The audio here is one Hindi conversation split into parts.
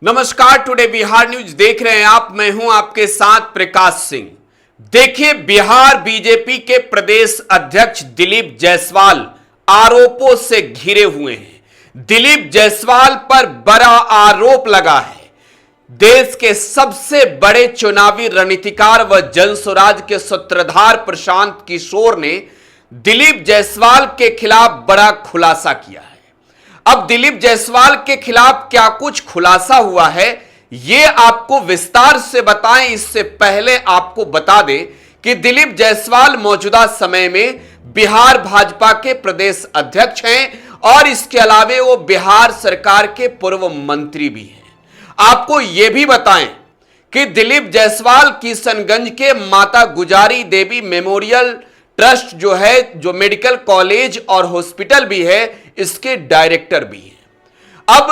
नमस्कार, टुडे बिहार न्यूज देख रहे हैं आप। मैं हूं आपके साथ प्रकाश सिंह। देखिए, बिहार बीजेपी के प्रदेश अध्यक्ष दिलीप जायसवाल आरोपों से घिरे हुए हैं। दिलीप जायसवाल पर बड़ा आरोप लगा है। देश के सबसे बड़े चुनावी रणनीतिकार व जनसुराज के सूत्रधार प्रशांत किशोर ने दिलीप जायसवाल के खिलाफ बड़ा खुलासा किया है। अब दिलीप जायसवाल के खिलाफ क्या कुछ खुलासा हुआ है, यह आपको विस्तार से बताएं। इससे पहले आपको बता दें कि दिलीप जायसवाल मौजूदा समय में बिहार भाजपा के प्रदेश अध्यक्ष हैं और इसके अलावे वो बिहार सरकार के पूर्व मंत्री भी हैं। आपको यह भी बताएं कि दिलीप जायसवाल किशनगंज के माता गुजारी देवी मेमोरियल ट्रस्ट जो मेडिकल कॉलेज और हॉस्पिटल भी है, इसके डायरेक्टर भी हैं। अब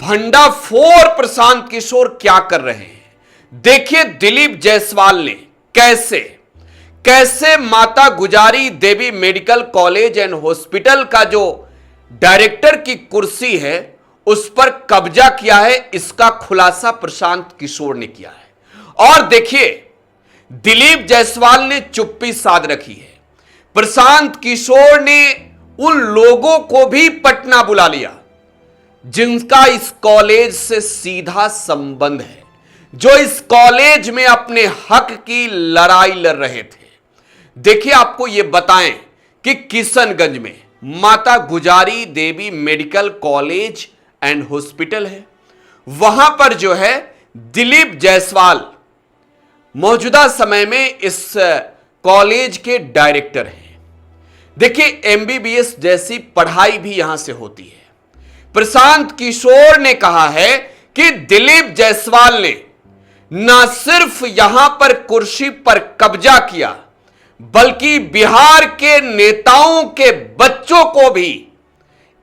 भंडाफोड़ प्रशांत किशोर क्या कर रहे हैं, देखिए। दिलीप जायसवाल ने कैसे माता गुजारी देवी मेडिकल कॉलेज एंड हॉस्पिटल का जो डायरेक्टर की कुर्सी है उस पर कब्जा किया है, इसका खुलासा प्रशांत किशोर ने किया है। और देखिए, दिलीप जायसवाल ने चुप्पी साध रखी है। प्रशांत किशोर ने उन लोगों को भी पटना बुला लिया जिनका इस कॉलेज से सीधा संबंध है, जो इस कॉलेज में अपने हक की लड़ाई लड़ रहे थे। देखिए, आपको यह बताएं कि किशनगंज में माता गुजारी देवी मेडिकल कॉलेज एंड हॉस्पिटल है। वहां पर जो है दिलीप जायसवाल मौजूदा समय में इस कॉलेज के डायरेक्टर हैं। देखिए, एमबीबीएस जैसी पढ़ाई भी यहां से होती है। प्रशांत किशोर ने कहा है कि दिलीप जायसवाल ने न सिर्फ यहां पर कुर्सी पर कब्जा किया, बल्कि बिहार के नेताओं के बच्चों को भी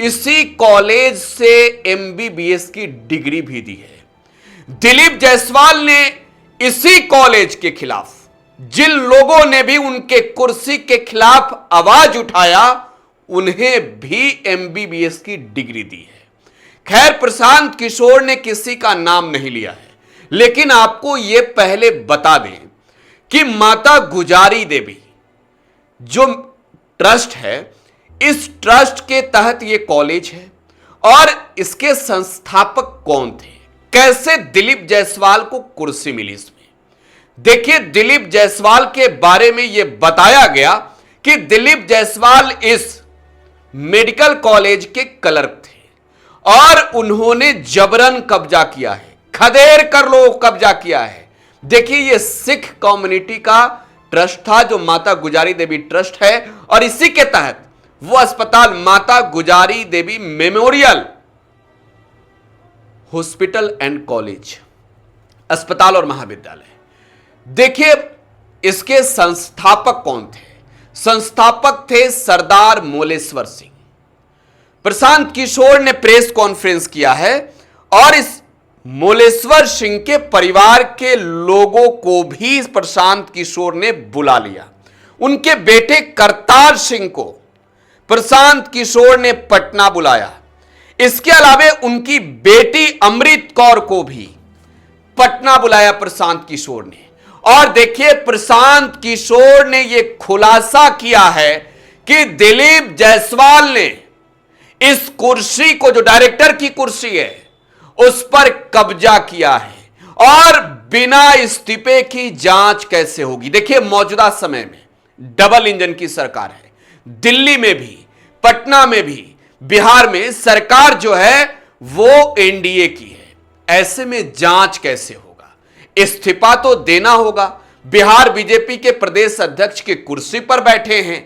इसी कॉलेज से एमबीबीएस की डिग्री भी दी है। दिलीप जायसवाल ने इसी कॉलेज के खिलाफ, जिन लोगों ने भी उनके कुर्सी के खिलाफ आवाज उठाया, उन्हें भी एमबीबीएस की डिग्री दी है। खैर, प्रशांत किशोर ने किसी का नाम नहीं लिया है, लेकिन आपको यह पहले बता दें कि माता गुजारी देवी जो ट्रस्ट है, इस ट्रस्ट के तहत यह कॉलेज है और इसके संस्थापक कौन थे, कैसे दिलीप जायसवाल को कुर्सी मिली इसमें। देखिए, दिलीप जायसवाल के बारे में यह बताया गया कि दिलीप जायसवाल इस मेडिकल कॉलेज के क्लर्क थे और उन्होंने जबरन कब्जा किया है, खदेड़ कर लो कब्जा किया है। देखिए, यह सिख कम्युनिटी का ट्रस्ट था जो माता गुजारी देवी ट्रस्ट है और इसी के तहत वो अस्पताल माता गुजारी देवी मेमोरियल हॉस्पिटल एंड कॉलेज, अस्पताल और महाविद्यालय। देखिए, इसके संस्थापक कौन थे? संस्थापक थे सरदार मोलेश्वर सिंह। प्रशांत किशोर ने प्रेस कॉन्फ्रेंस किया है और इस मोलेश्वर सिंह के परिवार के लोगों को भी प्रशांत किशोर ने बुला लिया। उनके बेटे करतार सिंह को प्रशांत किशोर ने पटना बुलाया। इसके अलावे उनकी बेटी अमृत कौर को भी पटना बुलाया प्रशांत किशोर ने। और देखिए, प्रशांत किशोर ने यह खुलासा किया है कि दिलीप जायसवाल ने इस कुर्सी को, जो डायरेक्टर की कुर्सी है, उस पर कब्जा किया है और बिना इस्तीफे की जांच कैसे होगी। देखिए, मौजूदा समय में डबल इंजन की सरकार है, दिल्ली में भी, पटना में भी, बिहार में सरकार जो है वो एनडीए की है। ऐसे में जांच कैसे होगा? इस्तीफा तो देना होगा। बिहार बीजेपी के प्रदेश अध्यक्ष की कुर्सी पर बैठे हैं।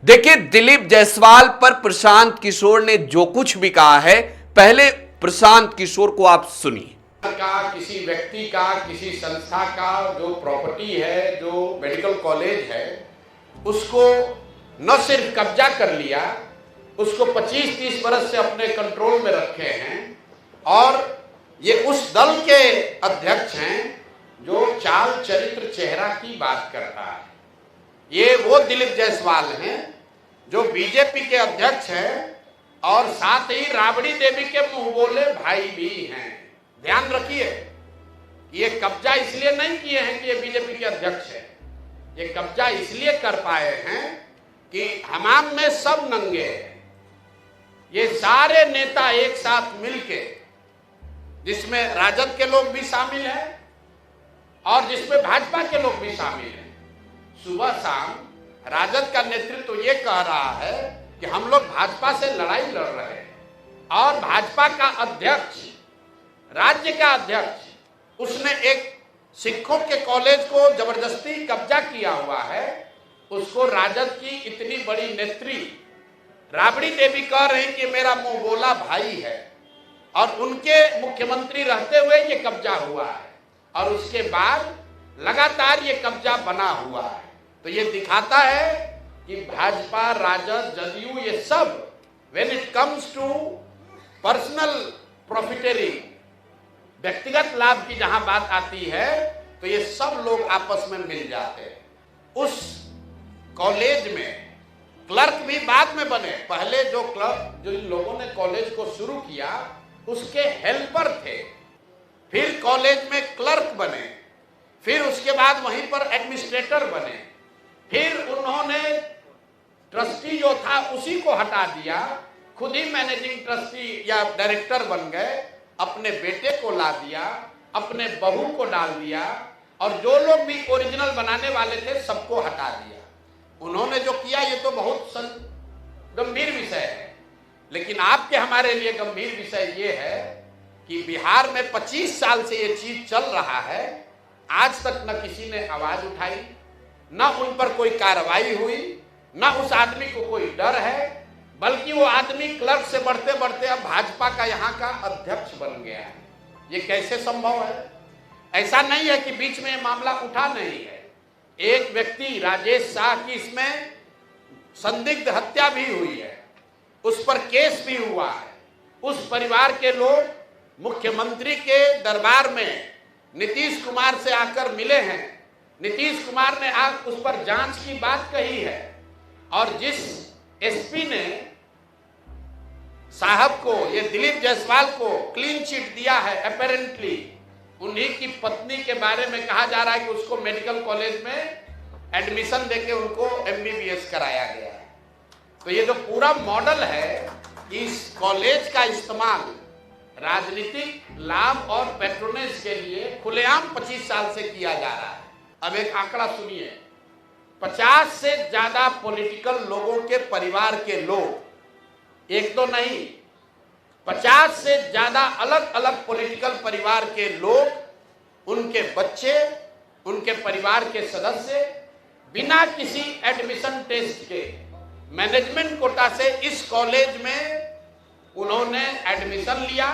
देखिए, दिलीप जायसवाल पर प्रशांत किशोर ने जो कुछ भी कहा है, पहले प्रशांत किशोर को आप सुनिए। किसी व्यक्ति का, किसी संस्था का जो प्रॉपर्टी है, जो मेडिकल कॉलेज है, उसको न सिर्फ कब्जा कर लिया, उसको 25-30 बरस से अपने कंट्रोल में रखे हैं। और ये उस दल के अध्यक्ष हैं जो चाल चरित्र चेहरा की बात करता है। ये वो दिलीप जायसवाल हैं जो बीजेपी के अध्यक्ष हैं और साथ ही राबड़ी देवी के मुंह बोले भाई भी हैं। ध्यान रखिए, ये कब्जा इसलिए नहीं किए हैं कि ये बीजेपी के अध्यक्ष है। ये कब्जा इसलिए कर पाए हैं कि हमाम में सब नंगे हैं। ये सारे नेता एक साथ मिलके, जिसमें राजद के लोग भी शामिल हैं और जिसमें भाजपा के लोग भी शामिल हैं, सुबह शाम राजद का नेतृत्व ये कह रहा है कि हम लोग भाजपा से लड़ाई लड़ रहे हैं, और भाजपा का अध्यक्ष, राज्य का अध्यक्ष, उसने एक सिखों के कॉलेज को जबरदस्ती कब्जा किया हुआ है। उसको राजद की इतनी बड़ी नेत्री राबड़ी देवी कह रही कि मेरा मुंह बोला भाई है, और उनके मुख्यमंत्री रहते हुए ये कब्जा हुआ है, और उसके बाद लगातार ये कब्जा बना हुआ है। तो ये दिखाता है कि भाजपा, राजद, जदयू, ये सब when it comes to personal profiteering, व्यक्तिगत लाभ की जहां बात आती है, तो ये सब लोग आपस में मिल जाते हैं। उस कॉलेज में क्लर्क भी बाद में बने। पहले जो क्लर्क, जो इन लोगों ने कॉलेज को शुरू किया, उसके हेल्पर थे, फिर कॉलेज में क्लर्क बने, फिर उसके बाद वहीं पर एडमिनिस्ट्रेटर बने, फिर उन्होंने ट्रस्टी जो था उसी को हटा दिया, खुद ही मैनेजिंग ट्रस्टी या डायरेक्टर बन गए, अपने बेटे को ला दिया, अपने बहू को डाल दिया, और जो लोग भी ओरिजिनल बनाने वाले थे सबको हटा दिया। उन्होंने जो किया ये तो बहुत गंभीर विषय है, लेकिन आपके हमारे लिए गंभीर विषय ये है कि बिहार में 25 साल से ये चीज चल रहा है, आज तक न किसी ने आवाज उठाई, न उन पर कोई कार्रवाई हुई, न उस आदमी को कोई डर है, बल्कि वो आदमी क्लर्क से बढ़ते बढ़ते अब भाजपा का यहाँ का अध्यक्ष बन गया है। ये कैसे संभव है? ऐसा नहीं है कि बीच में मामला उठा नहीं है। एक व्यक्ति राजेश शाह की इसमें संदिग्ध हत्या भी हुई है, उस पर केस भी हुआ है। उस परिवार के लोग मुख्यमंत्री के दरबार में नीतीश कुमार से आकर मिले हैं, नीतीश कुमार ने उस पर जांच की बात कही है, और जिस एसपी ने साहब को, ये दिलीप जायसवाल को क्लीन चिट दिया है, अपेरेंटली उन्हीं की पत्नी के बारे में कहा जा रहा है कि उसको मेडिकल कॉलेज में एडमिशन देके उनको एमबीबीएस कराया गया है। तो ये जो पूरा मॉडल है, इस कॉलेज का इस्तेमाल राजनीतिक लाभ और पैट्रोनेज के लिए खुलेआम 25 साल से किया जा रहा है। अब एक आंकड़ा सुनिए, 50 से ज्यादा पॉलिटिकल लोगों के परिवार के लोग, एक तो नहीं, 50 से ज्यादा अलग अलग पॉलिटिकल परिवार के लोग, उनके बच्चे, उनके परिवार के सदस्य बिना किसी एडमिशन टेस्ट के मैनेजमेंट कोटा से इस कॉलेज में उन्होंने एडमिशन लिया,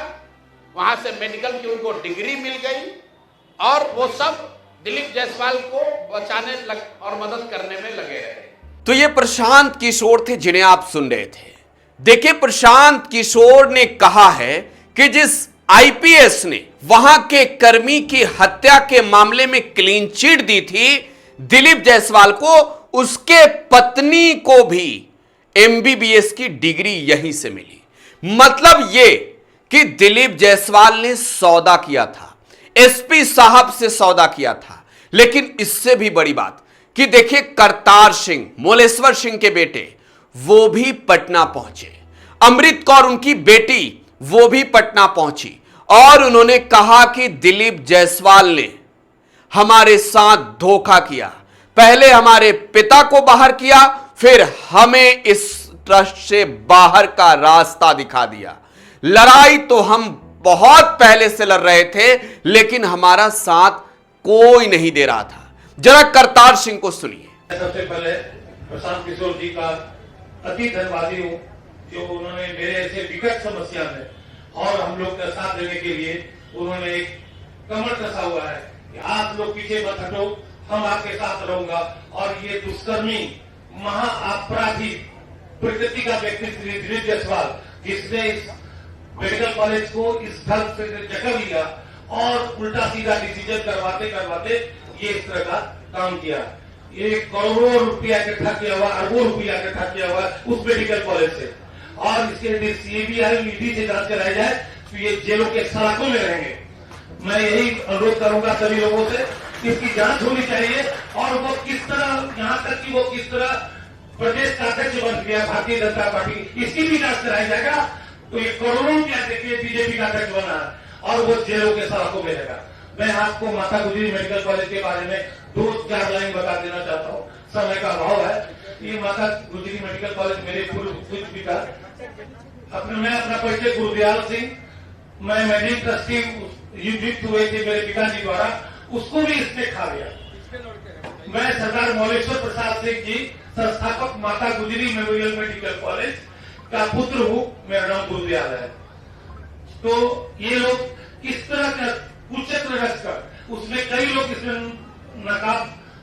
वहां से मेडिकल की उनको डिग्री मिल गई, और वो सब दिलीप जायसवाल को बचाने और मदद करने में लगे रहे। तो ये प्रशांत किशोर थे जिन्हें आप सुन रहे थे। देखिए, प्रशांत किशोर ने कहा है कि जिस आईपीएस ने वहां के कर्मी की हत्या के मामले में क्लीन चिट दी थी दिलीप जायसवाल को, उसके पत्नी को भी एमबीबीएस की डिग्री यहीं से मिली। मतलब ये कि दिलीप जायसवाल ने सौदा किया था, एसपी साहब से सौदा किया था। लेकिन इससे भी बड़ी बात कि देखिए, करतार सिंह, मोलेश्वर सिंह के बेटे, वो भी पटना पहुंचे, अमृत कौर उनकी बेटी, वो भी पटना पहुंची, और उन्होंने कहा कि दिलीप जायसवाल ने हमारे साथ धोखा किया, पहले हमारे पिता को बाहर किया, फिर हमें इस ट्रस्ट से बाहर का रास्ता दिखा दिया। लड़ाई तो हम बहुत पहले से लड़ रहे थे, लेकिन हमारा साथ कोई नहीं दे रहा था। जरा करतार सिंह को सुनिए। सबसे पहले प्रशांत किशोर जी का अति धन्यवादी हूँ, जो उन्होंने मेरे ऐसे विकट समस्या में और हम लोग का साथ देने के लिए उन्होंने एक कमर कसा हुआ है कि आप लोग पीछे मत हटो, हम आपके साथ रहूंगा। और ये दुष्कर्मी महाअपराधी प्रकृति का व्यक्ति दिलीप जायसवाल, जिसने इस मेडिकल कॉलेज को इस ढंग से जकड़ लिया और उल्टा सीधा डिसीजन करवाते करवाते ये इस तरह का काम किया। ये करोड़ों रुपया इकट्ठा किया हुआ, अरबों रुपया इकट्ठा किया हुआ उस मेडिकल कॉलेज से, और इसके सीबीआई ईडी से जांच कराई जाए तो ये जेलों के सलाखों में रहेंगे। मैं यही अनुरोध करूंगा सभी लोगों से कि इसकी जांच होनी चाहिए और वो किस तरह, यहाँ तक कि वो किस तरह प्रदेश का अध्यक्ष बन गया भारतीय जनता पार्टी, इसकी भी जांच कराई जाएगा। तो ये करोड़ों रुपया देखिए बीजेपी का अध्यक्ष बना और वो जेलों के सड़कों में रहेगा। मैं आपको माता गुजरी मेडिकल कॉलेज के बारे में 2-4 लाइन बता देना चाहता हूँ, समय का अभाव है। ये माता गुजरी मेडिकल कॉलेज मेरे पूर्व कुछ पिता मैं अपना परिचय गुरुदयाल सिंह, मैं मैनेजिंग ट्रस्टी नियुक्त हुए थे मेरे पिताजी द्वारा, उसको भी इसने खा लिया। मैं सरदार मौलेश्वर प्रसाद सिंह जी संस्थापक माता गुजरी मेमोरियल मेडिकल कॉलेज का पुत्र हूँ, मेरा नाम गुरुदयाल है। तो ये लोग किस तरह का कुचक्र रचकर, उसमें कई लोग इसमें नकाब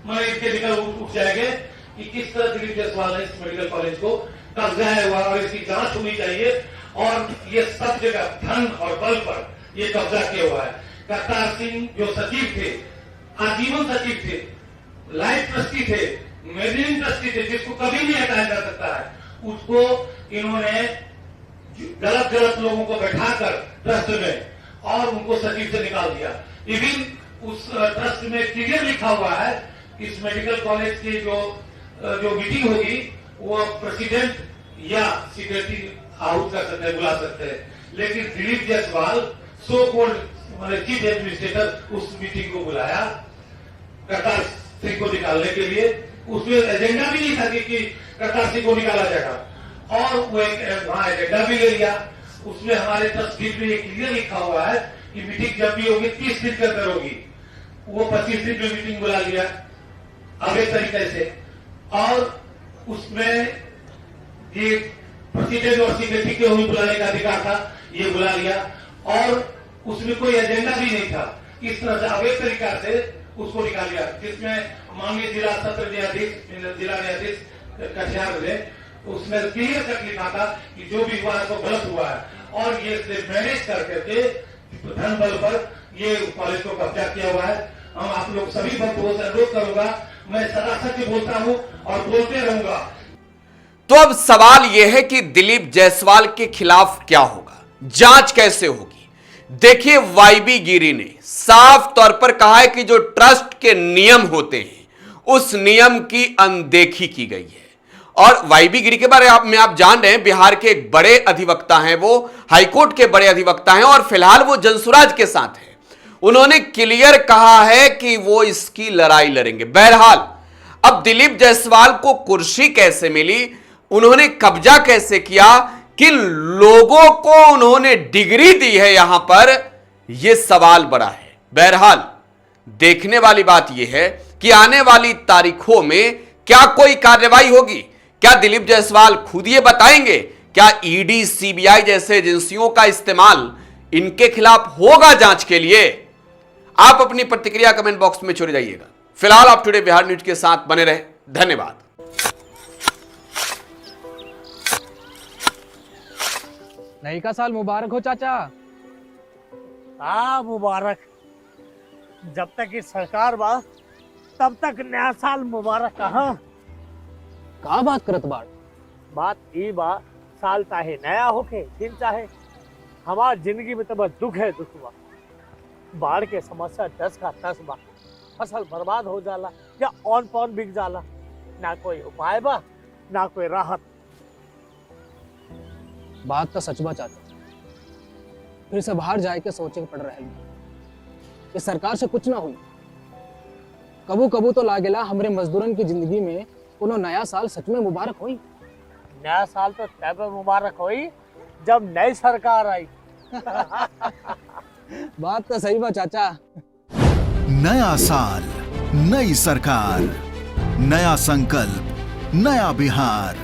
मैं इसके निकल उठ जाएंगे कि किस तरह दिलीप जायसवाल ने इस मेडिकल कॉलेज को कब्जा हुआ और इसकी जांच होनी चाहिए। और ये सब जगह धन और बल पर ये कब्जा किया हुआ है। करतार सिंह जो सचिव थे, आजीवन सचिव थे, लाइफ ट्रस्टी थे, मैनेजिंग ट्रस्टी थे, जिसको कभी नहीं हटाया जा सकता है, उसको इन्होंने गलत लोगों को बैठाकर ट्रस्ट में और उनको सचिव से निकाल दिया। इवन उस ट्रस्ट में क्लियर लिखा हुआ है इस मेडिकल कॉलेज की जो मीटिंग होगी वो प्रेसिडेंट या सेक्रेटरी हाउस कर सकते हैं, बुला सकते हैं। लेकिन Dilip Jaiswal so called chief administrator उस मीटिंग को बुलाया करतार सिंह को निकालने के लिए। उसमें एजेंडा भी नहीं था कि करतार सिंह को निकाला जाएगा और वो एक वहां एजेंडा भी ले लिया। उसमें हमारे तस्वीर में क्लियर लिखा हुआ है कि मीटिंग जब भी होगी 30 दिन के अंदर होगी। वो 25 दिन में मीटिंग बुला लिया अवैध तरीके से और उसमें ये प्रेसिडेंट और सेक्रेटरी के भी बुलाने का अधिकार था, ये बुला लिया और उसमें कोई एजेंडा भी नहीं था। इस तरह से अवैध तरीका से उसको निकाल लिया, जिसमें माननीय जिला सत्र न्यायाधीश जिला न्यायाधीश कटिहार ने उसमें क्लियर कट लिखा था कि जो भी हुआ है तो गलत हुआ है और ये मैनेज करके धन बल पर ये कॉलेज को कब्जा किया हुआ है। हम आप लोग सभी बंधुओं से अनुरोध करूंगा, मैं सदा सच बोलता हूं और बोलते रहूंगा। तो अब सवाल यह है कि दिलीप जायसवाल के खिलाफ क्या होगा, जांच कैसे होगी। देखिए, वाईबी गिरी ने साफ तौर पर कहा है कि जो ट्रस्ट के नियम होते हैं उस नियम की अनदेखी की गई है। और वाईबी गिरी के बारे में आप जान रहे हैं, बिहार के एक बड़े अधिवक्ता हैं, वो हाईकोर्ट के बड़े अधिवक्ता हैं और फिलहाल वो जनसुराज के साथ हैं। उन्होंने क्लियर कहा है कि वो इसकी लड़ाई लड़ेंगे। बहरहाल अब दिलीप जायसवाल को कुर्सी कैसे मिली, उन्होंने कब्जा कैसे किया, किन लोगों को उन्होंने डिग्री दी है यहां पर, यह सवाल बड़ा है। बहरहाल देखने वाली बात यह है कि आने वाली तारीखों में क्या कोई कार्रवाई होगी, क्या दिलीप जायसवाल खुद ये बताएंगे, क्या ईडी सीबीआई जैसे एजेंसियों का इस्तेमाल इनके खिलाफ होगा जांच के लिए। आप अपनी प्रतिक्रिया कमेंट बॉक्स में छोड़ जाइएगा। फिलहाल आप टुडे बिहार न्यूज के साथ बने रहे, धन्यवाद। नई का साल मुबारक हो चाचा। हाँ मुबारक, जब तक ये सरकार बा तब तक नया साल मुबारक। का बात करत बाड़? बात ई बा, साल चाहे नया होके दिन चाहे, हमार जिंदगी में तो बस दुख है, दुख बा। बाढ़ के समस्या 10 का 10 बा, फसल बर्बाद हो जाला या ऑन पॉन बिक जाला, ना कोई उपाय बा ना कोई राहत। बात तो सच बा चाचा, फिर से बाहर जाए के सोचे के पड़ रहा है। ये सरकार से कुछ ना हुई। कबू कबू तो लागेला हमरे मजदूरन की जिंदगी में कोनो नया साल सच में मुबारक हुई। नया साल तो तब मुबारक हुई जब नई सरकार आई। बात तो सही बा चाचा। नया साल, नई सरकार, नया संकल्प, नया बिहार।